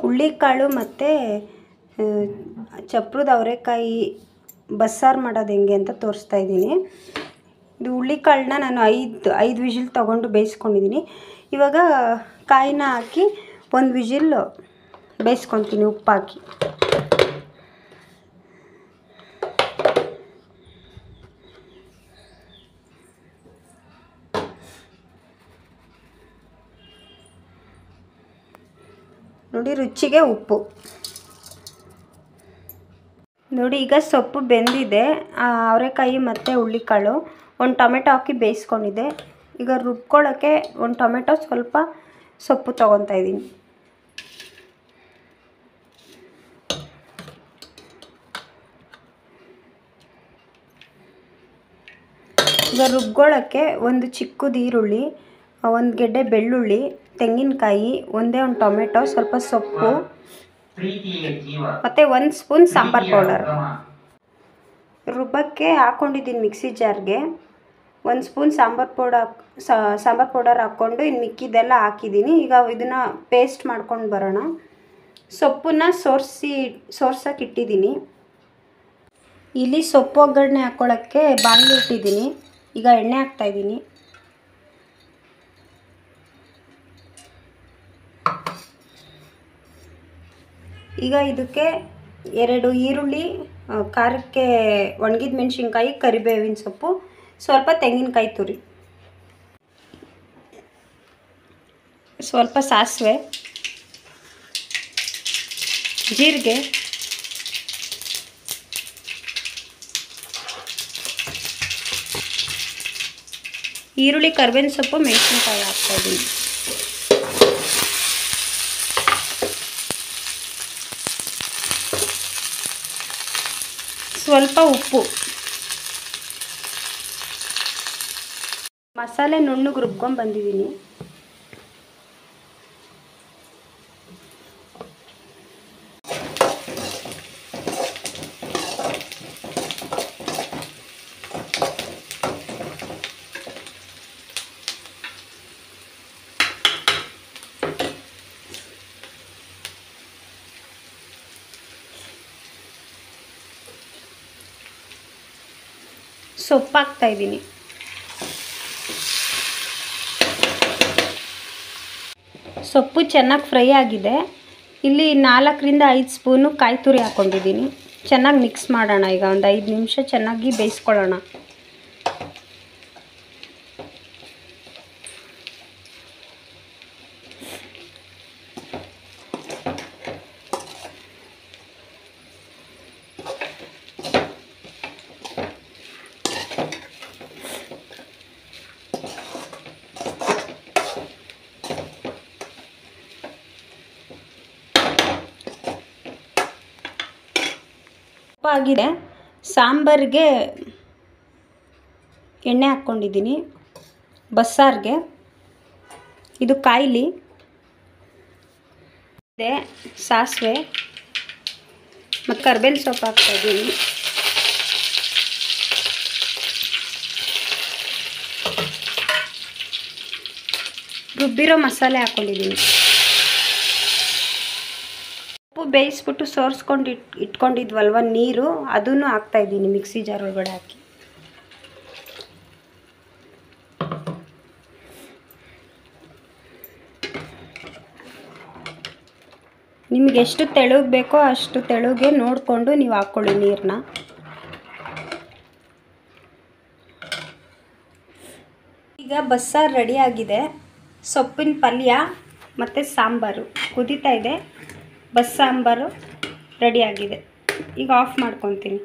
ಹುಳ್ಳಿಕಾಳು ಮತ್ತು ಚಪ್ರದ ಅವರೆಕಾಯಿ ಬಸ್ಸಾರು ಮಾಡೋದು ಹೆಂಗೆ ಅಂತ ತೋರಿಸ್ತಾ ಇದ್ದೀನಿ. ಇದು ಹುಳ್ಳಿಕಾಳನ್ನ ನಾನು ಐದು ವಿಜಿಲ್ ತೊಗೊಂಡು ಬೇಯಿಸ್ಕೊಂಡಿದ್ದೀನಿ. ಇವಾಗ ಕಾಯಿನ ಹಾಕಿ 1 ವಿಜಿಲ್ ಬೇಯಿಸ್ಕೊತೀನಿ ಉಪ್ಪಾಕಿ. ನೋಡಿ ರುಚಿಗೆ ಉಪ್ಪು ನೋಡಿ. ಈಗ ಸೊಪ್ಪು ಬೆಂದಿದೆ. ಅವರೆಕಾಯಿ ಮತ್ತು ಹುಳ್ಳಿಕಾಳು, 1 ಟೊಮೆಟೊ ಹಾಕಿ ಬೇಯಿಸ್ಕೊಂಡಿದ್ದೆ. ಈಗ ರುಬ್ಕೊಳ್ಳೋಕ್ಕೆ 1 ಟೊಮೆಟೊ ಸ್ವಲ್ಪ ಸೊಪ್ಪು ತೊಗೊತಾ ಇದ್ದೀನಿ. ಈಗ ರುಬ್ಕೊಳ್ಳೋಕ್ಕೆ 1 ಚಿಕ್ಕದು ಈರುಳ್ಳಿ, 1 ಗೆಡ್ಡೆ ಬೆಳ್ಳುಳ್ಳಿ, ತೆಂಗಿನಕಾಯಿ, 1 ಟೊಮೆಟೊ, ಸ್ವಲ್ಪ ಸೊಪ್ಪು ಮತ್ತು 1 ಸ್ಪೂನ್ ಸಾಂಬಾರು ಪೌಡರ್ ರುಬ್ಬಕ್ಕೆ ಹಾಕ್ಕೊಂಡಿದ್ದೀನಿ ಮಿಕ್ಸಿ ಜಾರ್ಗೆ. 1 ಸ್ಪೂನ್ ಸಾಂಬಾರು ಪೌಡರ್ ಹಾಕ್ಕೊಂಡು ಇನ್ನು ಮಿಕ್ಕಿದೆಲ್ಲ ಹಾಕಿದ್ದೀನಿ. ಈಗ ಇದನ್ನು ಪೇಸ್ಟ್ ಮಾಡ್ಕೊಂಡು ಬರೋಣ. ಸೊಪ್ಪನ್ನ ಸೋರ್ಸೋಕೆ ಇಟ್ಟಿದ್ದೀನಿ. ಇಲ್ಲಿ ಸೊಪ್ಪು ಒಗ್ಗರಣೆ ಹಾಕ್ಕೊಳ್ಳೋಕ್ಕೆ ಬಾಣಲೆ ಇಟ್ಟಿದ್ದೀನಿ. ಈಗ ಎಣ್ಣೆ ಹಾಕ್ತಾಯಿದ್ದೀನಿ. ಈಗ ಇದಕ್ಕೆ 2 ಈರುಳ್ಳಿ, ಖಾರಕ್ಕೆ ಒಣಗಿದ ಮೆಣಸಿನ್ಕಾಯಿ, ಕರಿಬೇವಿನ ಸೊಪ್ಪು, ಸ್ವಲ್ಪ ತೆಂಗಿನಕಾಯಿ ತುರಿ, ಸ್ವಲ್ಪ ಸಾಸಿವೆ, ಜೀರಿಗೆ, ಈರುಳ್ಳಿ, ಕರಿಬೇವಿನ ಸೊಪ್ಪು, ಮೆಣಸಿನ್ಕಾಯಿ ಹಾಕ್ತಾಯಿದ್ದೀನಿ. ಸ್ವಲ್ಪ ಉಪ್ಪು. ಮಸಾಲೆ ನುಣ್ಣಗೆ ರುಬ್ಕೊಂಡು ಬಂದಿದ್ದೀನಿ. ಸೊಪ್ಪು ಹಾಕ್ತಾಯಿದ್ದೀನಿ. ಸೊಪ್ಪು ಚೆನ್ನಾಗಿ ಫ್ರೈ ಆಗಿದೆ. ಇಲ್ಲಿ 4ರಿಂದ 5 ಸ್ಪೂನು ಕಾಯಿ ತುರಿ ಹಾಕ್ಕೊಂಡಿದ್ದೀನಿ. ಚೆನ್ನಾಗಿ ಮಿಕ್ಸ್ ಮಾಡೋಣ. ಈಗ ಒಂದು 5 ನಿಮಿಷ ಚೆನ್ನಾಗಿ ಬೇಯಿಸ್ಕೊಳ್ಳೋಣ. ಆಗಿದೆ. ಸಾಂಬಾರಿಗೆ ಎಣ್ಣೆ ಹಾಕ್ಕೊಂಡಿದ್ದೀನಿ. ಬಸ್ಸಾರಿಗೆ ಇದು ಕಾಯಿಲಿ ಇದೆ, ಸಾಸಿವೆ ಮತ್ತು ಕರಿಬೇವಿನ ಸೊಪ್ಪು ಹಾಕ್ತಾಯಿದ್ದೀನಿ. ರುಬ್ಬಿರೋ ಮಸಾಲೆ ಹಾಕ್ಕೊಂಡಿದ್ದೀನಿ. ಉಪ್ಪು ಬೇಯಿಸ್ಬಿಟ್ಟು ಸೋರಿಸ್ಕೊಂಡು ಇಟ್ಕೊಂಡಿದ್ವಲ್ವ ನೀರು, ಅದನ್ನು ಹಾಕ್ತಾಯಿದ್ದೀನಿ ಮಿಕ್ಸಿ ಜಾರ್ ಒಳಗಡೆ ಹಾಕಿ. ನಿಮಗೆ ಎಷ್ಟು ತೆಳುಗೆ ಬೇಕೋ ಅಷ್ಟು ತೆಳುಗೆ ನೋಡಿಕೊಂಡು ನೀವು ಹಾಕ್ಕೊಳ್ಳಿ ನೀರನ್ನ. ಈಗ ಬಸ್ಸಾರು ರೆಡಿಯಾಗಿದೆ. ಸೊಪ್ಪಿನ ಪಲ್ಯ ಮತ್ತು ಸಾಂಬಾರು ಕುದೀತಾ ಇದೆ. ಬಸ್ಸಾಂಬಾರು ರೆಡಿಯಾಗಿದೆ. ಈಗ ಆಫ್ ಮಾಡ್ಕೊತೀನಿ.